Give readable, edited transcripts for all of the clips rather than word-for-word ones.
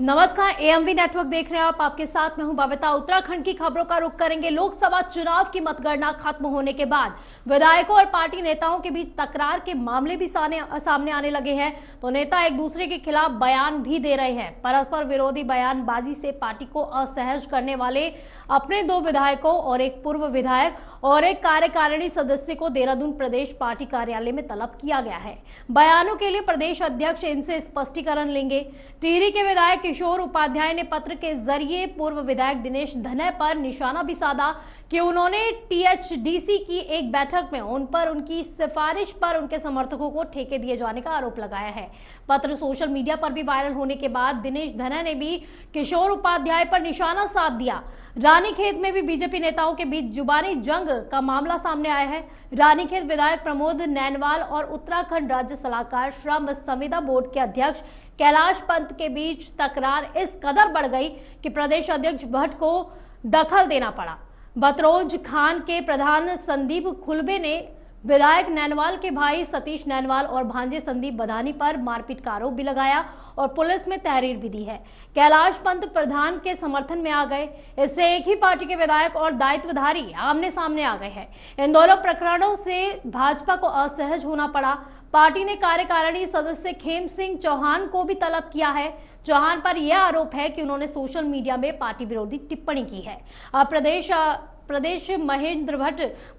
नमस्कार, AMV network देख रहे हैं आप। आपके साथ मैं हूं बबीता। उत्तराखंड की खबरों का रुख करेंगे। लोकसभा चुनाव की मतगणना खत्म होने के बाद विधायकों और पार्टी नेताओं के बीच तकरार के मामले भी सामने आने लगे हैं। तो नेता एक दूसरे के खिलाफ बयान भी दे रहे हैं। परस्पर विरोधी बयानबाजी से पार्टी को असहज करने वाले अपने 2 विधायकों और एक पूर्व विधायक और एक कार्यकारिणी सदस्य को देहरादून प्रदेश पार्टी कार्यालय में तलब किया गया है। बयानों के लिए प्रदेश अध्यक्ष इनसे स्पष्टीकरण लेंगे। टिहरी के विधायक किशोर उपाध्याय ने पत्र के जरिए पूर्व विधायक दिनेश धनय पर निशाना भी साधा कि उन्होंने टीएचडीसी की एक बैठक में उन पर उनकी सिफारिश पर उनके समर्थकों को ठेके दिए जाने का आरोप लगाया है। पत्र सोशल मीडिया पर भी वायरल होने के बाद दिनेश धनय ने भी किशोर उपाध्याय पर निशाना साध दिया। रानीखेत में भी बीजेपी नेताओं के बीच जुबानी जंग का मामला सामने आया है। रानीखेत विधायक प्रमोद नैनवाल और उत्तराखंड राज्य सलाहकार श्रम संविदा बोर्ड के अध्यक्ष कैलाश पंत के बीच तकरार इस कदर बढ़ गई कि प्रदेश अध्यक्ष भट्ट को दखल देना पड़ा। बतरोज खान के प्रधान संदीप खुलबे ने विधायक नैनवाल के भाई सतीश नैनवाल और भांजे संदीप बधानी पर मारपीट का आरोप भी लगाया और पुलिस में तहरीर भी दी है। कैलाश पंत प्रधान के समर्थन में आ गए। इससे एक ही पार्टी के विधायक और दायित्वधारी आमने सामने आ गए हैं। इन दोनों प्रकरणों से भाजपा को असहज होना पड़ा। पार्टी ने कार्यकारिणी सदस्य खेम सिंह चौहान को भी तलब किया है। चौहान पर यह आरोप है कि उन्होंने सोशल मीडिया में पार्टी विरोधी टिप्पणी की है। प्रदेश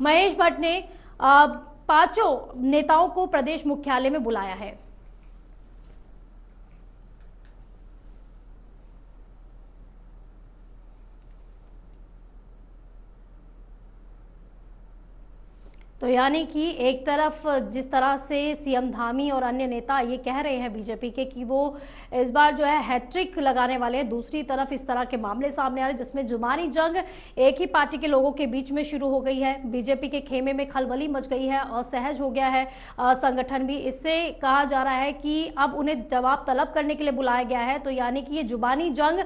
महेश भट्ट ने 5 नेताओं को प्रदेश मुख्यालय में बुलाया है। तो यानी कि एक तरफ जिस तरह से सीएम धामी और अन्य नेता ये कह रहे हैं बीजेपी के कि वो इस बार जो है हैट्रिक लगाने वाले हैं, दूसरी तरफ इस तरह के मामले सामने आ रहे हैं जिसमें जुबानी जंग एक ही पार्टी के लोगों के बीच में शुरू हो गई है। बीजेपी के खेमे में खलबली मच गई है, असहज हो गया है संगठन भी। इससे कहा जा रहा है कि अब उन्हें जवाब तलब करने के लिए बुलाया गया है। तो यानी कि ये जुबानी जंग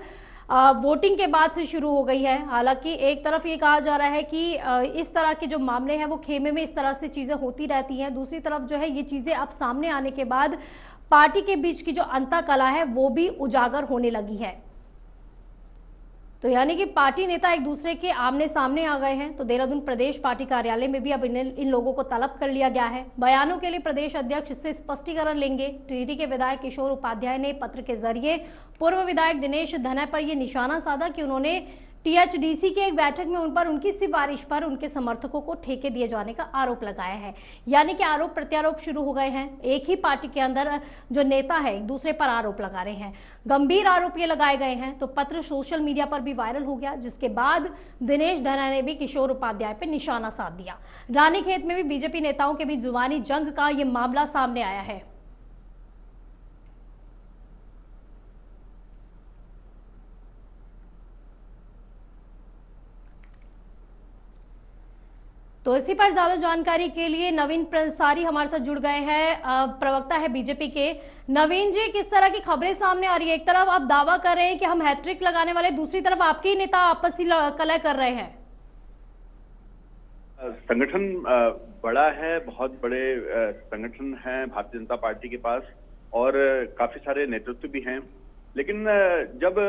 वोटिंग के बाद से शुरू हो गई है। हालांकि एक तरफ ये कहा जा रहा है कि इस तरह के जो मामले हैं वो खेमे में इस तरह से चीजें होती रहती हैं। दूसरी तरफ जो है ये चीजें अब सामने आने के बाद पार्टी के बीच की जो अंतःकलह है वो भी उजागर होने लगी है। तो यानी कि पार्टी नेता एक दूसरे के आमने सामने आ गए हैं। तो देहरादून प्रदेश पार्टी कार्यालय में भी अब इन लोगों को तलब कर लिया गया है। बयानों के लिए प्रदेश अध्यक्ष इससे स्पष्टीकरण लेंगे। टिहरी के विधायक किशोर उपाध्याय ने पत्र के जरिए पूर्व विधायक दिनेश धनय पर यह निशाना साधा कि उन्होंने टीएचडीसी की एक बैठक में उन पर उनकी सिफारिश पर उनके समर्थकों को ठेके दिए जाने का आरोप लगाया है। यानी कि आरोप प्रत्यारोप शुरू हो गए हैं। एक ही पार्टी के अंदर जो नेता है एक दूसरे पर आरोप लगा रहे हैं। गंभीर आरोप ये लगाए गए हैं। तो पत्र सोशल मीडिया पर भी वायरल हो गया, जिसके बाद दिनेश धनय ने भी किशोर उपाध्याय पर निशाना साध दिया। रानीखेत में भी बीजेपी नेताओं के बीच जुबानी जंग का ये मामला सामने आया है। तो इसी पर ज्यादा जानकारी के लिए नवीन प्रसारी हमारे साथ जुड़ गए हैं। प्रवक्ता है बीजेपी के। नवीन जी, किस तरह की खबरें सामने आ रही है? एक तरफ आप दावा कर रहे हैं कि हम हैट्रिक लगाने वाले, दूसरी तरफ आपके ही नेता आपसी कलह कर रहे हैं। संगठन बड़ा है, बहुत बड़े संगठन है भारतीय जनता पार्टी के पास और काफी सारे नेतृत्व भी हैं। लेकिन जब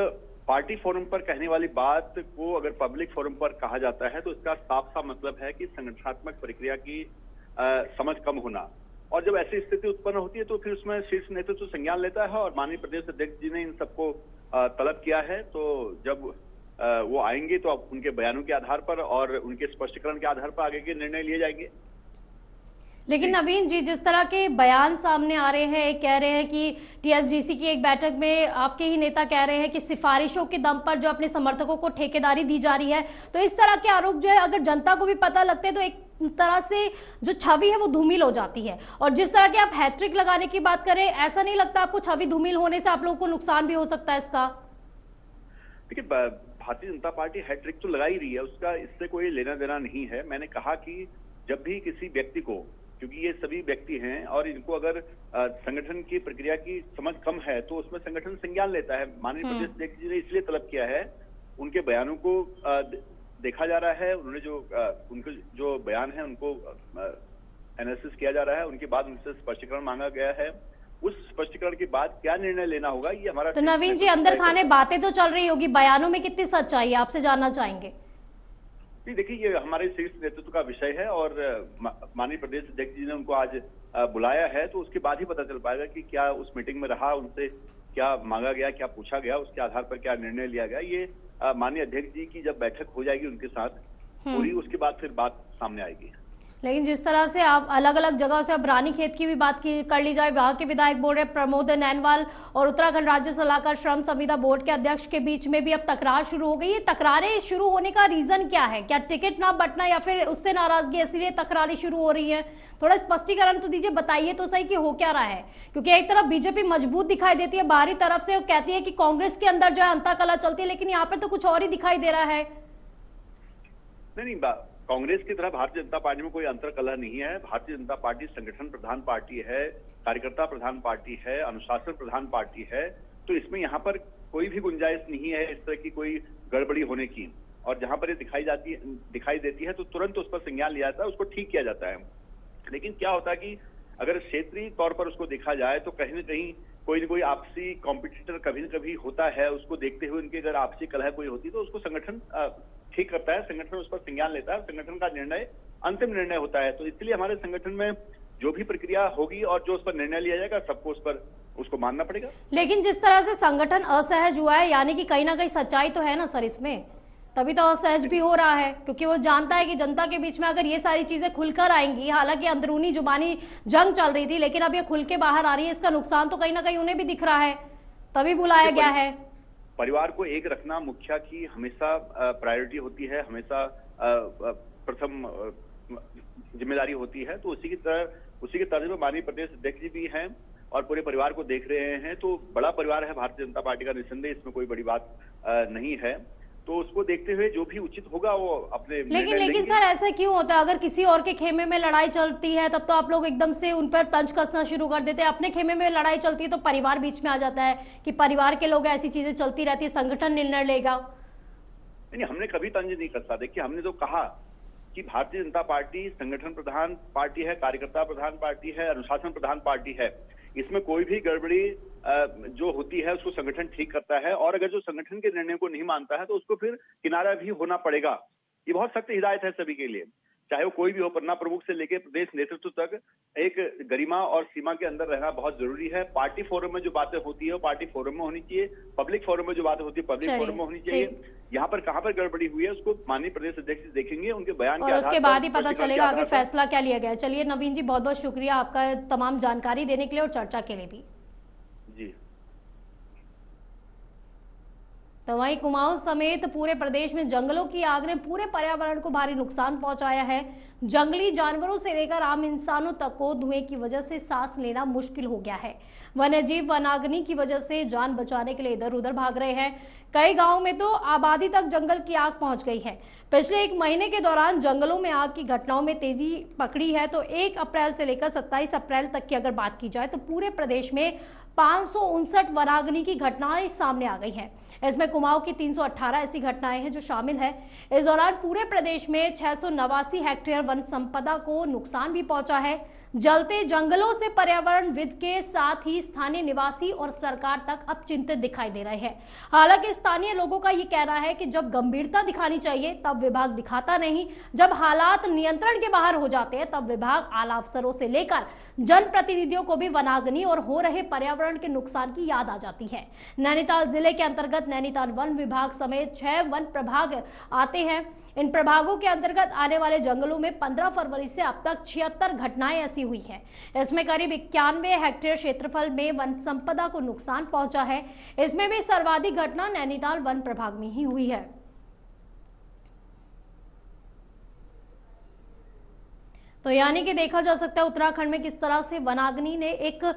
पार्टी फोरम पर कहने वाली बात को अगर पब्लिक फोरम पर कहा जाता है तो इसका साफ साफ मतलब है कि संगठनात्मक प्रक्रिया की समझ कम होना। और जब ऐसी स्थिति उत्पन्न होती है तो फिर उसमें शीर्ष नेतृत्व संज्ञान लेता है और माननीय प्रदेश अध्यक्ष जी ने इन सबको तलब किया है। तो जब वो आएंगे तो अब उनके बयानों के आधार पर और उनके स्पष्टीकरण के आधार पर आगे के निर्णय लिए जाएंगे। लेकिन नवीन जी, जिस तरह के बयान सामने आ रहे हैं, कह रहे हैं कि टीएचडीसी की एक बैठक में आपके ही नेता कह रहे हैं कि सिफारिशों के दम पर जो अपने समर्थकों को ठेकेदारी दी जा रही है, तो इस तरह के आरोप जो है अगर जनता को भी पता लगते हैं तो एक तरह से जो छवि है वो धूमिल हो जाती है। और जिस तरह के आप हैट्रिक लगाने की बात करें, ऐसा नहीं लगता आपको छवि धूमिल होने से आप लोगों को नुकसान भी हो सकता है इसका? देखिए, भारतीय जनता पार्टी हैट्रिक तो लगा ही रही है, उसका इससे कोई लेना देना नहीं है। मैंने कहा कि जब भी किसी व्यक्ति को, क्योंकि ये सभी व्यक्ति हैं और इनको अगर संगठन की प्रक्रिया की समझ कम है तो उसमें संगठन संज्ञान लेता है। माननीय प्रदेश अध्यक्ष जी ने इसलिए तलब किया है, उनके बयानों को देखा जा रहा है, उन्होंने उनके जो बयान है उनको एनालिसिस किया जा रहा है, उनके बाद उनसे स्पष्टीकरण मांगा गया है उस स्पष्टीकरण के बाद क्या निर्णय लेना होगा, ये हमारा। तो नवीन जी, अंदर खाने बातें तो चल रही होगी, बयानों में कितनी सच्चाई है, आपसे जानना चाहेंगे। जी देखिए, ये हमारे शीर्ष नेतृत्व का विषय है और माननीय प्रदेश अध्यक्ष जी ने उनको आज बुलाया है, तो उसके बाद ही पता चल पाएगा कि क्या उस मीटिंग में रहा, उनसे क्या मांगा गया, क्या पूछा गया, उसके आधार पर क्या निर्णय लिया गया। ये माननीय अध्यक्ष जी की जब बैठक हो जाएगी उनके साथ पूरी, उसके बाद फिर बात सामने आएगी। लेकिन जिस तरह से आप अलग अलग जगह से, अब रानीखेत की भी बात कर ली जाए, वहां के विधायक बोल रहे प्रमोद नैनवाल और उत्तराखंड राज्य सलाहकार श्रम संविदा बोर्ड के अध्यक्ष के बीच में भी अब तकरार शुरू हो गई है। तकरारें शुरू होने का रीजन क्या है? क्या टिकट ना बंटना या फिर उससे नाराजगी, इसलिए तकरारें शुरू हो रही है? थोड़ा स्पष्टीकरण तो दीजिए, बताइए तो सही कि हो क्या रहा है, क्योंकि एक तरफ बीजेपी मजबूत दिखाई देती है, बाहरी तरफ से वो कहती है कि कांग्रेस के अंदर जो है अंताकला चलती है, लेकिन यहाँ पर तो कुछ और ही दिखाई दे रहा है। नहीं, कांग्रेस की तरह भारतीय जनता पार्टी में कोई अंतर कलह नहीं है। भारतीय जनता पार्टी संगठन प्रधान पार्टी है, कार्यकर्ता प्रधान पार्टी है, अनुशासन प्रधान पार्टी है, तो इसमें यहाँ पर कोई भी गुंजाइश नहीं है इस तरह की कोई गड़बड़ी होने की। और जहां पर ये दिखाई देती है तो तुरंत उस पर संज्ञान लिया जाता है, उसको ठीक किया जाता है। लेकिन क्या होता है कि अगर क्षेत्रीय तौर पर उसको देखा जाए तो कहीं न कहीं कोई न कोई आपसी कॉम्पिटिटर कभी न कभी होता है, उसको देखते हुए उनकी अगर आपसी कलह कोई होती तो उसको संगठन ठीक करता है, संगठन उस पर संज्ञान लेता है, संगठन का निर्णय अंतिम निर्णय होता है। तो इसलिए हमारे संगठन में जो भी प्रक्रिया होगी और जो उस पर निर्णय लिया जाएगा, सबको उस पर उसको मानना पड़ेगा। लेकिन जिस तरह से संगठन असहज हुआ है, यानी कि कहीं ना कहीं सच्चाई तो है ना सर इसमें, तभी तो असहज भी हो रहा है, क्योंकि वो जानता है कि जनता के बीच में अगर ये सारी चीजें खुलकर आएंगी, हालांकि अंदरूनी जुबानी जंग चल रही थी, लेकिन अब ये खुल के बाहर आ रही है, इसका नुकसान तो कहीं ना कहीं उन्हें भी दिख रहा है, तभी बुलाया गया है। परिवार को एक रखना मुखिया की हमेशा प्रायोरिटी होती है, हमेशा प्रथम जिम्मेदारी होती है। तो उसी की तर्ज में माननीय प्रदेश अध्यक्ष जी भी हैं और पूरे परिवार को देख रहे हैं। तो बड़ा परिवार है भारतीय जनता पार्टी का, निस्संदेह इसमें कोई बड़ी बात नहीं है। तो उसको देखते हुए जो भी उचित होगा वो अपने लेकिन सर ऐसा क्यों होता है? अगर किसी और के खेमे में लड़ाई चलती है तब तो आप लोग एकदम से उन पर तंज कसना शुरू कर देते हैं, अपने खेमे में लड़ाई चलती है तो परिवार बीच में आ जाता है कि परिवार के लोग, ऐसी चीजें चलती रहती है, संगठन निर्णय लेगा। नहीं, हमने कभी तंज नहीं कसा। देखिए, हमने तो कहा कि भारतीय जनता पार्टी संगठन प्रधान पार्टी है, कार्यकर्ता प्रधान पार्टी है, अनुशासन प्रधान पार्टी है। इसमें कोई भी गड़बड़ी जो होती है उसको संगठन ठीक करता है, और अगर जो संगठन के निर्णय को नहीं मानता है तो उसको फिर किनारा भी होना पड़ेगा। ये बहुत सख्त हिदायत है सभी के लिए, चाहे वो कोई भी हो, पन्ना प्रमुख से लेकर प्रदेश नेतृत्व तक। एक गरिमा और सीमा के अंदर रहना बहुत जरूरी है। पार्टी फोरम में जो बातें होती है वो पार्टी फोरम में होनी चाहिए, पब्लिक फोरम में जो बातें होती है पब्लिक फोरम में होनी चाहिए। यहाँ पर कहाँ पर गड़बड़ी हुई है उसको माननीय प्रदेश अध्यक्ष देखेंगे, उनके बयान के आधार पर, उसके बाद ही पता चलेगा आगे फैसला क्या लिया गया। चलिए नवीन जी, बहुत बहुत शुक्रिया आपका तमाम जानकारी देने के लिए और चर्चा के लिए भी। जी। तो वहीं कुमाऊं समेत पूरे प्रदेश में जंगलों की आग ने पूरे पर्यावरण को भारी नुकसान पहुंचाया है। जंगली जानवरों से लेकर आम इंसानों तक को धुएं की वजह से सांस लेना मुश्किल हो गया है। वन्यजीव वनाग्नि की वजह से जान बचाने के लिए इधर उधर भाग रहे हैं। कई गांवों में तो आबादी तक जंगल की आग पहुंच गई है। पिछले एक महीने के दौरान जंगलों में आग की घटनाओं में तेजी पकड़ी है। तो 1 अप्रैल से लेकर 27 अप्रैल तक की अगर बात की जाए तो पूरे प्रदेश में 559 वनाग्नि की घटनाएं सामने आ गई हैं। इसमें कुमाऊं की 318 ऐसी घटनाएं हैं जो शामिल है। इस दौरान पूरे प्रदेश में 689 हेक्टेयर वन संपदा को नुकसान भी पहुंचा है। जलते जंगलों से पर्यावरणविद के साथ ही स्थानीय निवासी और सरकार तक अब चिंतित दिखाई दे रहे हैं। हालांकि स्थानीय लोगों का ये कहना है कि जब गंभीरता दिखानी चाहिए तब विभाग दिखाता नहीं, जब हालात नियंत्रण के बाहर हो जाते हैं तब विभाग आला अफसरों से लेकर जनप्रतिनिधियों को भी वनाग्नि और हो रहे पर्यावरण के नुकसान की याद आ जाती है। नैनीताल जिले के अंतर्गत नैनीताल वन विभाग समेत 6 वन प्रभाग आते हैं। इन प्रभागों के अंतर्गत आने वाले जंगलों में 15 फरवरी से अब तक 76 घटनाएं ऐसी हुई हैं। इसमें करीब 91 हेक्टेयर क्षेत्रफल में वन संपदा को नुकसान पहुंचा है। इसमें भी सर्वाधिक घटना नैनीताल वन प्रभाग में ही हुई है। तो यानी कि देखा जा सकता है उत्तराखंड में किस तरह से वनाग्नि ने एक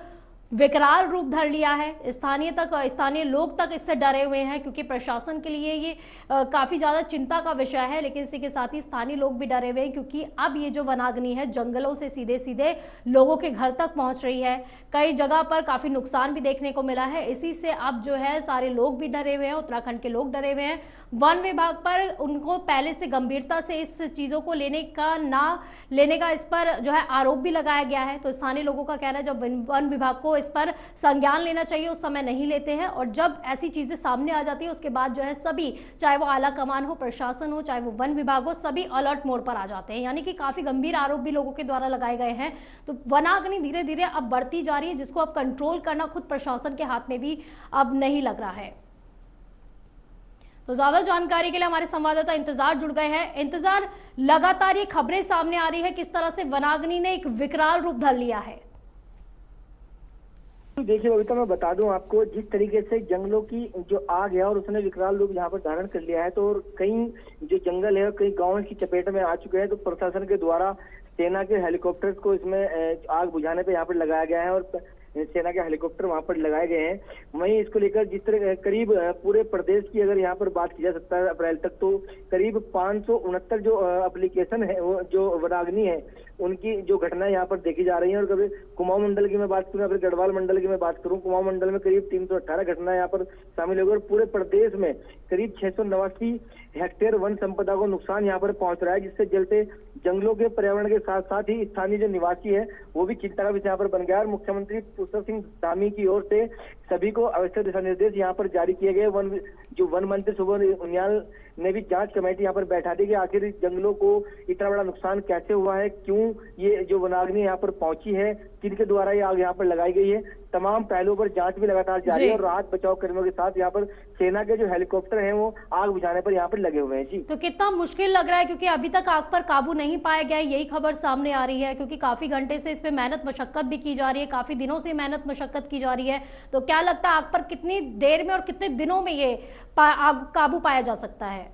विकराल रूप धर लिया है। स्थानीय लोग तक इससे डरे हुए हैं, क्योंकि प्रशासन के लिए ये काफी ज्यादा चिंता का विषय है। लेकिन इसी के साथ ही स्थानीय लोग भी डरे हुए हैं, क्योंकि अब ये जो वनाग्नि है जंगलों से सीधे सीधे लोगों के घर तक पहुंच रही है। कई जगह पर काफी नुकसान भी देखने को मिला है। इसी से अब जो है सारे लोग भी डरे हुए हैं, उत्तराखंड के लोग डरे हुए हैं। वन विभाग पर उनको पहले से गंभीरता से इस चीजों को लेने का इस पर जो है आरोप भी लगाया गया है। तो स्थानीय लोगों का कहना है जब वन विभाग को इस पर संज्ञान लेना चाहिए उस समय नहीं लेते हैं, और जब ऐसी चीजें सामने आ जाती है उसके बाद जो है सभी, चाहे वो आला कमान हो, प्रशासन हो, चाहे वो वन विभाग हो, सभी अलर्ट मोड पर आ जाते हैं। यानी कि काफी गंभीर आरोप भी लोगों के द्वारा लगाए गए हैं। तो वनाग्नि धीरे धीरे अब बढ़ती जा रही है, जिसको अब कंट्रोल करना खुद प्रशासन के हाथ में भी अब नहीं लग रहा है। तो ज्यादा जानकारी के लिए हमारे संवाददाता इंतजार जुड़ गए हैं। इंतजार, लगातार ये खबरें सामने आ रही है किस तरह से वनाग्नि ने एक विकराल रूप धर लिया है। देखिए बबीता, मैं बता दूं आपको, जिस तरीके से जंगलों की जो आग है और उसने विकराल रूप यहाँ पर धारण कर लिया है, तो कई जो जंगल है और कई गांव की चपेट में आ चुके हैं। तो प्रशासन के द्वारा सेना के हेलीकॉप्टर्स को इसमें आग बुझाने पे यहाँ पर लगाया गया है और सेना के हेलीकॉप्टर वहां पर लगाए गए हैं। वहीं इसको लेकर जिस तरह करीब पूरे प्रदेश की अगर यहाँ पर बात की जा सकता है अप्रैल तक, तो करीब 569 जो एप्लीकेशन है, वो जो वनाग्नि है उनकी जो घटनाएं यहाँ पर देखी जा रही हैं। और कभी कुमाऊं मंडल की मैं बात करूं या फिर गढ़वाल मंडल की मैं बात करूं, कुमाऊं मंडल में करीब 318 घटनाएं यहाँ पर शामिल हो गई और पूरे प्रदेश में करीब 689 हेक्टेयर वन संपदा को नुकसान यहाँ पर पहुंच रहा है, जिससे जलते जंगलों के पर्यावरण के साथ साथ ही स्थानीय जो निवासी है वो भी चिंता का विषय यहाँ पर बन गया। और मुख्यमंत्री पुष्कर सिंह धामी की ओर से सभी को आवश्यक दिशा निर्देश यहाँ पर जारी किए गए। वन मंत्री सुबोध उनियाल ने भी जांच कमेटी यहाँ पर बैठा दी कि आखिर जंगलों को इतना बड़ा नुकसान कैसे हुआ है, क्यों ये जो वनाग्नि यहाँ पर पहुंची है, किनके द्वारा ये आग यहाँ पर लगाई गई है। तमाम पहलुओं पर जांच भी लगातार जारी है और राहत बचाव कर्मियों के साथ यहाँ पर सेना के जो हेलीकॉप्टर हैं वो आग बुझाने पर यहाँ पर लगे हुए हैं। जी, तो कितना मुश्किल लग रहा है, क्योंकि अभी तक आग पर काबू नहीं पाया गया है, यही खबर सामने आ रही है, क्योंकि काफी घंटे से इस पे मेहनत मशक्कत भी की जा रही है, काफी दिनों से मेहनत मशक्कत की जा रही है। तो क्या लगता है आग पर कितनी देर में और कितने दिनों में ये आग काबू पाया जा सकता है?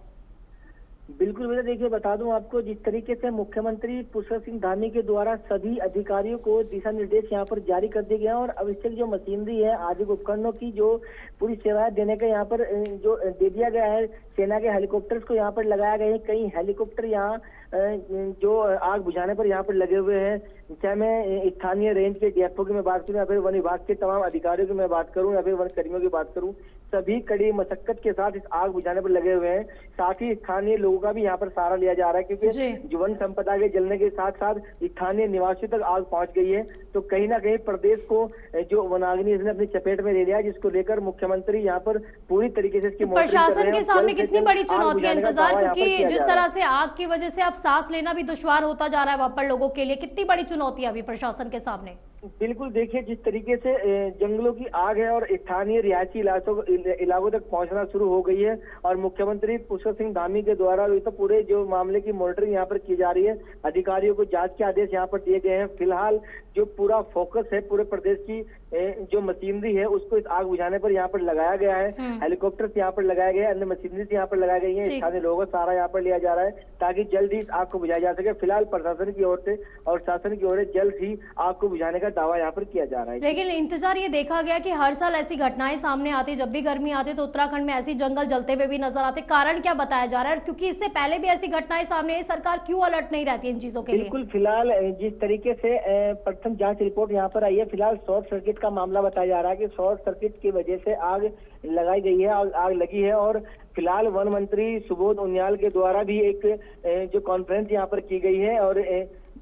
बिल्कुल भैया, देखिए बता दूं आपको, जिस तरीके से मुख्यमंत्री पुष्कर सिंह धामी के द्वारा सभी अधिकारियों को दिशा निर्देश यहाँ पर जारी कर दिए गए हैं और आवश्यक जो मशीनरी है, आधुनिक उपकरणों की जो पूरी सेवाएं देने का यहाँ पर जो दे दिया गया है, सेना के हेलीकॉप्टर्स को यहाँ पर लगाया गया है। कई हेलीकॉप्टर यहाँ जो आग बुझाने पर यहाँ पर लगे हुए हैं, चाहे मैं स्थानीय रेंज के डीएफओ की मैं बात करूं या फिर वन विभाग के तमाम अधिकारियों की मैं बात करूं या फिर वन कर्मियों की बात करूं, सभी कड़ी मशक्कत के साथ इस आग बुझाने पर लगे हुए हैं। साथ ही स्थानीय लोगों का भी यहाँ पर सहारा लिया जा रहा है, क्योंकि जो वन संपदा के जलने के साथ साथ स्थानीय निवासियों तक आग पहुंच गई है। तो कहीं ना कहीं प्रदेश को जो वनाग्नि इसने अपनी चपेट में ले लिया, जिसको लेकर मुख्यमंत्री यहाँ पर पूरी तरीके से इसकी प्रशासन के सामने कितनी बड़ी चुनौती है इंतजार, क्योंकि जिस तरह से आग की वजह से अब सांस लेना भी दुश्वार होता जा रहा है वहां पर लोगों के लिए, कितनी बड़ी चुनौती है अभी प्रशासन के सामने? बिल्कुल, देखिए जिस तरीके से जंगलों की आग है और स्थानीय रिहायशी इलाकों तक पहुंचना शुरू हो गई है और मुख्यमंत्री पुष्कर सिंह धामी के द्वारा तो पूरे जो मामले की मॉनिटरिंग यहाँ पर की जा रही है, अधिकारियों को जांच के आदेश यहाँ पर दिए गए हैं। फिलहाल जो पूरा फोकस है पूरे प्रदेश की जो मशीनरी है उसको इस आग बुझाने पर यहाँ पर लगाया गया है। हेलीकॉप्टर यहाँ पर लगाए गए, अन्य मशीनरी यहाँ पर लगाई गई है, स्थानीय लोगों का सहारा यहाँ पर लिया जा रहा है ताकि जल्द ही इस आग को बुझाया जा सके। फिलहाल प्रशासन की ओर से और शासन की ओर से जल्द ही आग को बुझाने का दावा यहाँ पर किया जा रहा है। लेकिन इंतजार ये देखा गया कि हर साल ऐसी घटनाएं सामने आती, जब भी गर्मी आती तो उत्तराखंड में ऐसी जंगल जलते हुए भी नजर आते, कारण क्या बताया जा रहा है? क्योंकि इससे पहले भी ऐसी घटनाएं सामने आई, सरकार क्यों अलर्ट नहीं रहती इन चीजों के लिए? बिल्कुल, फिलहाल जिस तरीके से प्रथम जांच रिपोर्ट यहाँ पर आई है, फिलहाल शॉर्ट सर्किट का मामला बताया जा रहा है कि शॉर्ट सर्किट की वजह से आग लगाई गई है और आग लगी है। और फिलहाल वन मंत्री सुबोध उनियाल के द्वारा भी एक जो कॉन्फ्रेंस यहाँ पर की गई है और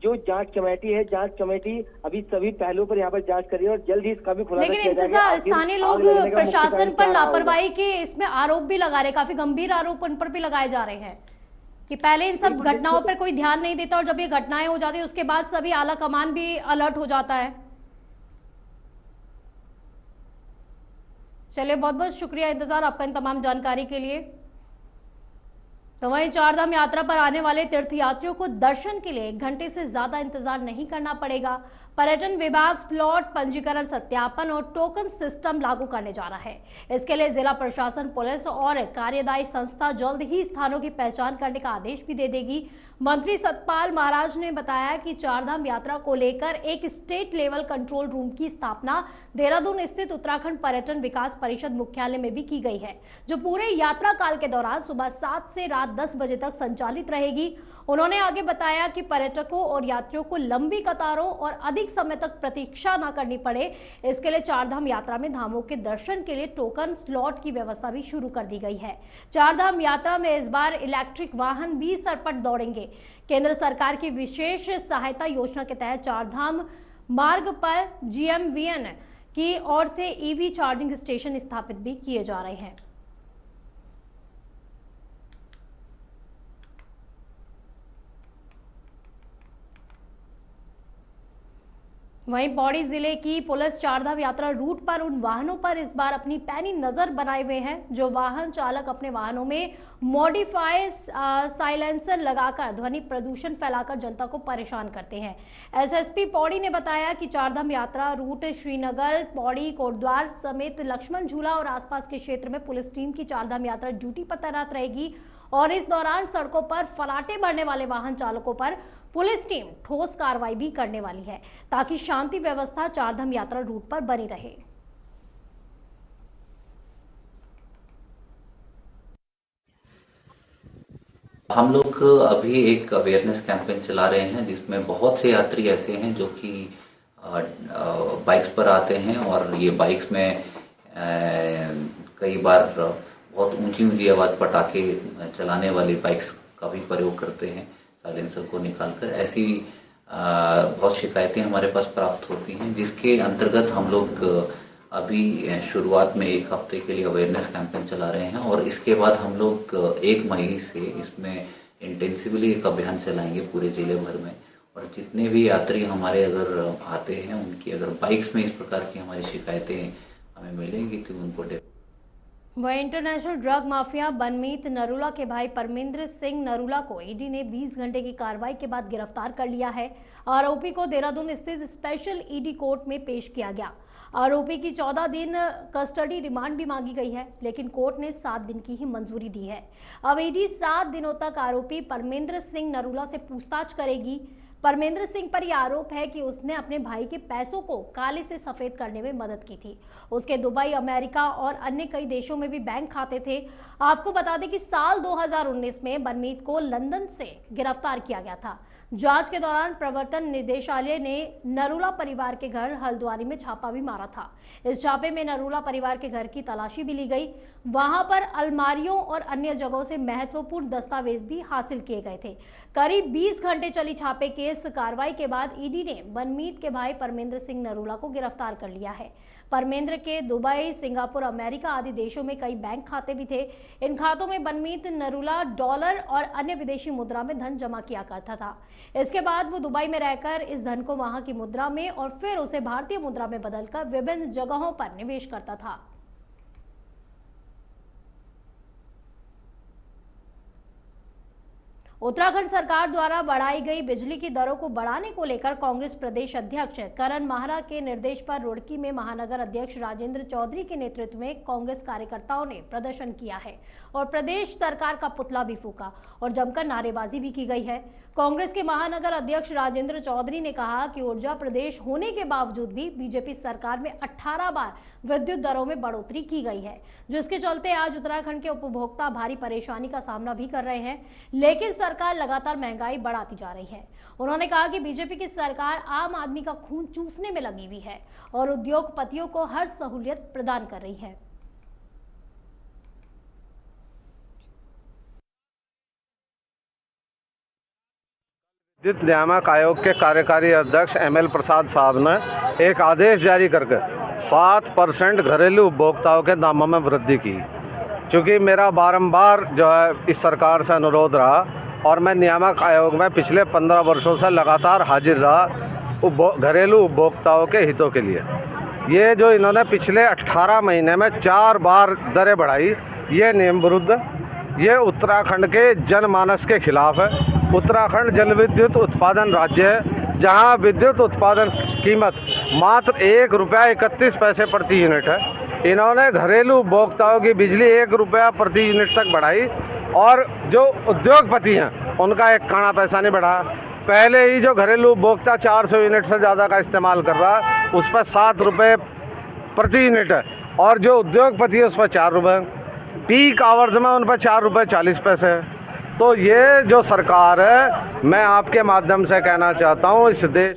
जो जांच कमेटी है, जांच कमेटी अभी सभी पहलुओं पर यहाँ पर जांच कर रही है और जल्द ही इसका भी खुलासा किया जाएगा। लेकिन स्थानीय लोग प्रशासन पर लापरवाही के इसमें आरोप भी लगा रहे, काफी गंभीर आरोप उन पर भी लगाए जा रहे हैं कि पहले इन सब घटनाओं पर कोई ध्यान नहीं देता और जब ये घटनाएं हो जाती है उसके बाद सभी आला कमान भी अलर्ट हो जाता है। चलिए, बहुत बहुत शुक्रिया इंतजार आपका इन तमाम जानकारी के लिए। तो वहीं चारधाम यात्रा पर आने वाले तीर्थयात्रियों को दर्शन के लिए 1 घंटे से ज्यादा इंतजार नहीं करना पड़ेगा। पर्यटन विभाग स्लॉट पंजीकरण सत्यापन और टोकन सिस्टम लागू करने जा रहा है। इसके लिए जिला प्रशासन, पुलिस और कार्यदायी संस्था जल्द ही स्थानों की पहचान करने का आदेश भी दे देगी। मंत्री सतपाल महाराज ने बताया कि चारधाम यात्रा को लेकर एक स्टेट लेवल कंट्रोल रूम की स्थापना देहरादून स्थित उत्तराखंड पर्यटन विकास परिषद मुख्यालय में भी की गई है, जो पूरे यात्रा काल के दौरान सुबह 7 से रात 10 बजे तक संचालित रहेगी। उन्होंने आगे बताया कि पर्यटकों और यात्रियों को लंबी कतारों और अधिक समय तक प्रतीक्षा न करनी पड़े, इसके लिए चारधाम यात्रा में धामों के दर्शन के लिए टोकन स्लॉट की व्यवस्था भी शुरू कर दी गई है। चारधाम यात्रा में इस बार इलेक्ट्रिक वाहन भी सरपट दौड़ेंगे। केंद्र सरकार की विशेष सहायता योजना के तहत चारधाम मार्ग पर GMVN की ओर से ईवी चार्जिंग स्टेशन स्थापित भी किए जा रहे हैं। वहीं पौड़ी जिले की पुलिस चारधाम यात्रा रूट पर उन वाहनों पर इस बार अपनी पैनी नजर बनाए हुए हैं जो वाहन चालक अपने वाहनों में मॉडिफाई साइलेंसर लगाकर ध्वनि प्रदूषण फैलाकर जनता को परेशान करते हैं। एसएसपी पौड़ी ने बताया कि चारधाम यात्रा रूट श्रीनगर, पौड़ी, कोटद्वार समेत लक्ष्मण झूला और आसपास के क्षेत्र में पुलिस टीम की चारधाम यात्रा ड्यूटी पर तैनात रहेगी और इस दौरान सड़कों पर फलाटे भरने वाले वाहन चालकों पर पुलिस टीम ठोस कार्रवाई भी करने वाली है ताकि शांति व्यवस्था चारधाम यात्रा रूट पर बनी रहे। हम लोग अभी एक अवेयरनेस कैंपेन चला रहे हैं जिसमें बहुत से यात्री ऐसे हैं जो कि बाइक्स पर आते हैं और ये बाइक्स में कई बार बहुत ऊंची ऊंची आवाज पटाखे चलाने वाली बाइक्स का भी प्रयोग करते हैं साइलेंसर को निकालकर। ऐसी बहुत शिकायतें हमारे पास प्राप्त होती हैं जिसके अंतर्गत हम लोग अभी शुरुआत में एक हफ्ते के लिए अवेयरनेस कैंपेन चला रहे हैं और इसके बाद हम लोग 1 मई से इसमें इंटेंसिवली एक अभियान चलाएंगे पूरे जिले भर में और जितने भी यात्री हमारे अगर आते हैं उनकी अगर बाइक्स में इस प्रकार की हमारी शिकायतें हमें मिलेंगी तो उनको वह international drug mafia Banmeet Narula के भाई परमेंद्र सिंह नरूला को ईडी ने 20 घंटे की कार्रवाई के बाद गिरफ्तार कर लिया है। आरोपी को देहरादून स्थित स्पेशल ईडी कोर्ट में पेश किया गया। आरोपी की 14 दिन कस्टडी रिमांड भी मांगी गई है लेकिन कोर्ट ने 7 दिन की ही मंजूरी दी है। अब ईडी 7 दिनों तक आरोपी परमेंद्र सिंह नरूला से पूछताछ करेगी। परमेंद्र सिंह पर यह आरोप है कि उसने अपने भाई के पैसों को काले से सफेद करने में मदद की थी। उसके दुबई, अमेरिका और अन्य कई देशों में भी बैंक खाते थे। आपको बता दें कि साल 2019 में बनमीत को लंदन से गिरफ्तार किया गया था। जांच के दौरान प्रवर्तन निदेशालय ने नरूला परिवार के घर हल्द्वानी में छापा भी मारा था। इस छापे में नरूला परिवार के घर की तलाशी भी ली गई। वहां पर अलमारियों और अन्य जगहों से महत्वपूर्ण दस्तावेज भी हासिल किए गए थे। करीब 20 घंटे चली छापे की इस कार्रवाई के बाद ईडी ने बनमीत के भाई परमेंद्र सिंह नरूला को गिरफ्तार कर लिया है। परमेंद्र के दुबई, सिंगापुर, अमेरिका आदि देशों में कई बैंक खाते भी थे। इन खातों में बनमीत नरूला डॉलर और अन्य विदेशी मुद्रा में धन जमा किया करता था। इसके बाद वो दुबई में रहकर इस धन को वहां की मुद्रा में और फिर उसे भारतीय मुद्रा में बदलकर विभिन्न जगहों पर निवेश करता था। उत्तराखंड सरकार द्वारा बढ़ाई गई बिजली की दरों को बढ़ाने को लेकर कांग्रेस प्रदेश अध्यक्ष करण माहरा के निर्देश पर रुड़की में महानगर अध्यक्ष राजेंद्र चौधरी के नेतृत्व में कांग्रेस कार्यकर्ताओं ने प्रदर्शन किया है और प्रदेश सरकार का पुतला भी फूका और जमकर नारेबाजी भी की गई है। कांग्रेस के महानगर अध्यक्ष राजेंद्र चौधरी ने कहा कि ऊर्जा प्रदेश होने के बावजूद भी बीजेपी सरकार में 18 बार विद्युत दरों में बढ़ोतरी की गई है, जिसके चलते आज उत्तराखंड के उपभोक्ता भारी परेशानी का सामना भी कर रहे हैं, लेकिन सरकार लगातार महंगाई बढ़ाती जा रही है। उन्होंने कहा कि बीजेपी की सरकार आम आदमी का खून चूसने में लगी हुई है और उद्योगपतियों को हर सहूलियत प्रदान कर रही है। विद्युत नियामक आयोग के कार्यकारी अध्यक्ष ML प्रसाद साहब ने एक आदेश जारी करके 7% घरेलू उपभोक्ताओं के दामों में वृद्धि की। क्योंकि मेरा बारंबार जो है इस सरकार से अनुरोध रहा और मैं नियामक आयोग में पिछले 15 वर्षों से लगातार हाजिर रहा घरेलू उपभोक्ताओं के हितों के लिए। ये जो इन्होंने पिछले 18 महीने में 4 बार दरें बढ़ाई, ये नियम विरुद्ध, ये उत्तराखंड के जनमानस के खिलाफ है। उत्तराखंड जल विद्युत उत्पादन राज्य है जहां विद्युत उत्पादन कीमत मात्र ₹1.31 प्रति यूनिट है। इन्होंने घरेलू उपभोक्ताओं की बिजली ₹1 प्रति यूनिट तक बढ़ाई और जो उद्योगपति हैं उनका एक काना पैसा नहीं बढ़ा। पहले ही जो घरेलू उपभोक्ता 400 यूनिट से ज़्यादा का इस्तेमाल कर रहा है उस पर ₹7 प्रति यूनिट है और जो उद्योगपति है उस पर ₹4। पीक आवर्स में उन पर ₹4.40 है। तो ये जो सरकार है, मैं आपके माध्यम से कहना चाहता हूँ इस देश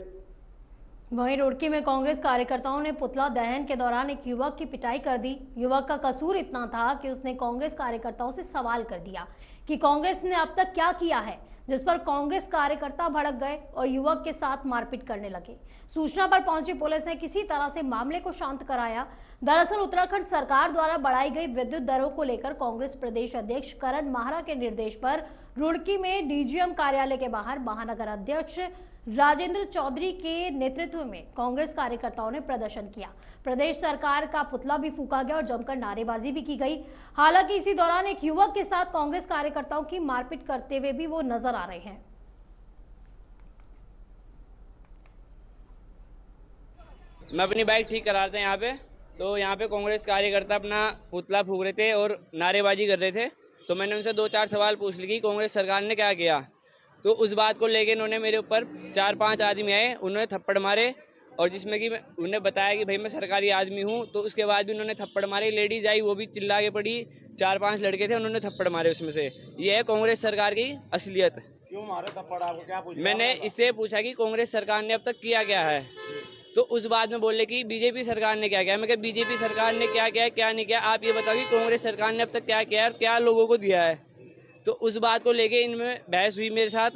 वहीं रुड़की में कांग्रेस कार्यकर्ताओं ने पुतला दहन के दौरान एक युवक की पिटाई कर दी। युवक का कसूर इतना था कि उसने कांग्रेस कार्यकर्ताओं से सवाल कर दिया कि कांग्रेस ने अब तक क्या किया है, जिस पर कांग्रेस कार्यकर्ता भड़क गए और युवक के साथ मारपीट करने लगे। सूचना पर पहुंची पुलिस ने किसी तरह से मामले को शांत कराया। दरअसल उत्तराखंड सरकार द्वारा बढ़ाई गई विद्युत दरों को लेकर कांग्रेस प्रदेश अध्यक्ष करण माहरा के निर्देश पर रुड़की में डीजीएम कार्यालय के बाहर महानगर अध्यक्ष राजेंद्र चौधरी के नेतृत्व में कांग्रेस कार्यकर्ताओं ने प्रदर्शन किया। प्रदेश सरकार का पुतला भी फूका गया और जमकर नारेबाजी भी की गई। हालांकि इसी दौरान एक युवक के साथ कांग्रेस कार्यकर्ताओं की मारपीट करते हुए भी वो नजर आ रहे हैं। मैं अपनी बाइक ठीक करा रहा था यहाँ पे, तो यहाँ पे कांग्रेस कार्यकर्ता अपना पुतला फूक रहे थे और नारेबाजी कर रहे थे। तो मैंने उनसे 2-4 सवाल पूछ लिए कि कांग्रेस सरकार ने क्या किया। तो उस बात को लेके इन्होंने मेरे ऊपर 4-5 आदमी आए, उन्होंने थप्पड़ मारे और जिसमें कि उन्हें बताया कि भाई मैं सरकारी आदमी हूँ। तो उसके बाद भी उन्होंने थप्पड़ मारे। लेडीज आई, वो भी चिल्ला के पड़ी। 4-5 लड़के थे, उन्होंने थप्पड़ मारे। उसमें से ये है कांग्रेस सरकार की असलियत। क्यों मारे थप्पड़? आपको क्या पूछा? मैंने इससे पूछा कि कांग्रेस सरकार ने अब तक किया क्या है। तो उस बात में बोले कि बीजेपी सरकार ने क्या किया। मैं कहा बीजेपी सरकार ने क्या किया, क्या नहीं किया, आप ये बताओ कि कांग्रेस सरकार ने अब तक क्या किया और क्या लोगों को दिया है। तो उस बात को लेके इनमें बहस हुई मेरे साथ।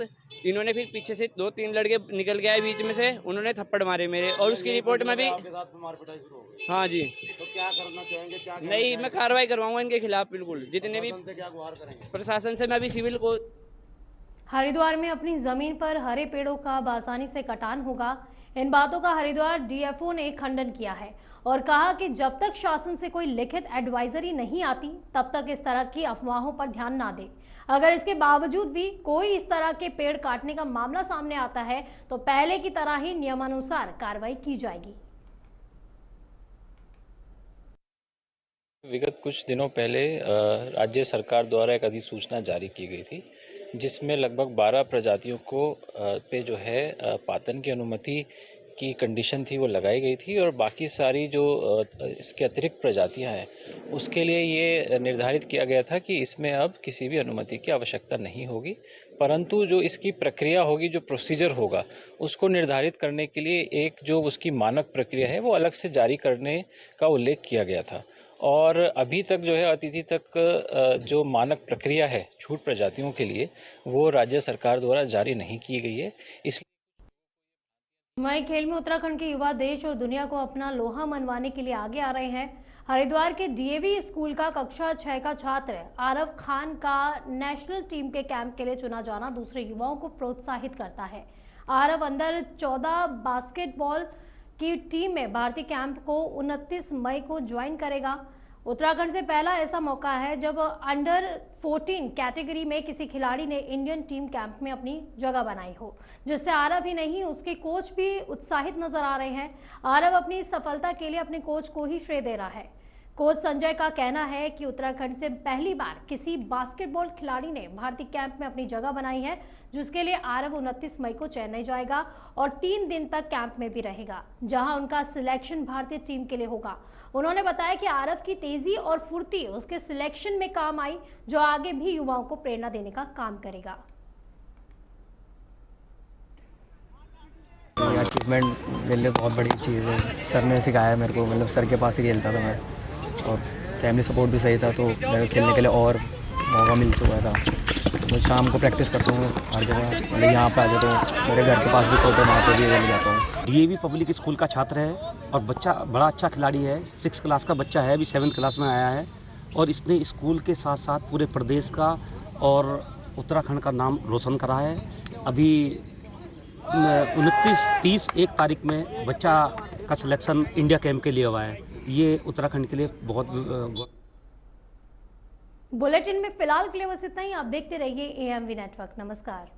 इन्होंने फिर पीछे से 2-3 लड़के निकल गए बीच में से, उन्होंने थप्पड़ मारे मेरे। और उसकी रिपोर्ट में भी हाँ जी। तो क्या करना चाहेंगे? क्या नहीं, मैं कार्रवाई करवाऊंगा इनके खिलाफ। बिल्कुल, जितने भी से क्या गुहार करेंगे? प्रशासन से मैं भी सिविल को। हरिद्वार में अपनी जमीन पर हरे पेड़ों का आसानी से कटान होगा। इन बातों का हरिद्वार डीएफओ ने खंडन किया है और कहा कि जब तक शासन से कोई लिखित एडवाइजरी नहीं आती तब तक इस तरह की अफवाहों पर ध्यान ना दे। अगर इसके बावजूद भी कोई इस तरह के पेड़ काटने का मामला सामने आता है तो पहले की तरह ही नियमानुसार कार्रवाई की जाएगी। विगत कुछ दिनों पहले राज्य सरकार द्वारा एक अधिसूचना जारी की गई थी, जिसमें लगभग 12 प्रजातियों को पे जो है पातन की अनुमति की कंडीशन थी वो लगाई गई थी और बाकी सारी जो इसके अतिरिक्त प्रजातियां हैं उसके लिए ये निर्धारित किया गया था कि इसमें अब किसी भी अनुमति की आवश्यकता नहीं होगी, परंतु जो इसकी प्रक्रिया होगी, जो प्रोसीजर होगा, उसको निर्धारित करने के लिए एक जो उसकी मानक प्रक्रिया है वो अलग से जारी करने का उल्लेख किया गया था। और अभी तक जो है अतिथि तक जो मानक प्रक्रिया है छूट प्रजातियों के लिए वो राज्य सरकार द्वारा जारी नहीं की गई है। इसलिए वहीं खेल में उत्तराखंड के युवा देश और दुनिया को अपना लोहा मनवाने के लिए आगे आ रहे हैं। हरिद्वार के डीएवी स्कूल का कक्षा 6 का छात्र आरव खान का नेशनल टीम के कैंप के लिए चुना जाना दूसरे युवाओं को प्रोत्साहित करता है। आरव अंडर 14 बास्केटबॉल की टीम में भारतीय कैंप को 29 मई को ज्वाइन करेगा। उत्तराखंड से पहला ऐसा मौका है जब अंडर 14 कैटेगरी में किसी खिलाड़ी ने इंडियन टीम कैंप में अपनी जगह बनाई हो, जिससे आरव ही नहीं उसके कोच भी उत्साहित नजर आ रहे हैं। आरव अपनी सफलता के लिए अपने कोच को ही श्रेय दे रहा है। कोच संजय का कहना है कि उत्तराखंड से पहली बार किसी बास्केटबॉल खिलाड़ी ने भारतीय कैंप में अपनी जगह बनाई है, जिसके लिए आरव 29 मई को चेन्नई जाएगा और 3 दिन तक कैंप में भी रहेगा, जहां उनका सिलेक्शन भारतीय टीम के लिए होगा। उन्होंने बताया कि आरव की तेजी और फुर्ती उसके सिलेक्शन में काम आई, जो आगे भी युवाओं को प्रेरणा देने का काम करेगा। ये अचीवमेंट मेरे लिए बहुत बड़ी चीज़ है। सर ने सिखाया मेरे को, मतलब सर के पास ही खेलता था मैं और फैमिली सपोर्ट भी सही था, तो मेरे खेलने के लिए और मौका मिल चुका था। मैं शाम को प्रैक्टिस करता हूँ हर जगह, मतलब यहाँ पे आ जाता हूँ, मेरे घर के पास भी कोर्ट है, वहाँ पे भी खेल जाता हूँ। डीएवी पब्लिक स्कूल का छात्र है और बच्चा बड़ा अच्छा खिलाड़ी है। 6 क्लास का बच्चा है, अभी 7th क्लास में आया है और इसने स्कूल के साथ साथ पूरे प्रदेश का और उत्तराखंड का नाम रोशन करा है। अभी 29, 30, 1 तारीख में बच्चा का सिलेक्शन इंडिया कैंप के लिए हुआ है। ये उत्तराखंड के लिए बहुत। बुलेटिन में फिलहाल के लिए बस इतना ही। आप देखते रहिए एएमवी नेटवर्क। नमस्कार।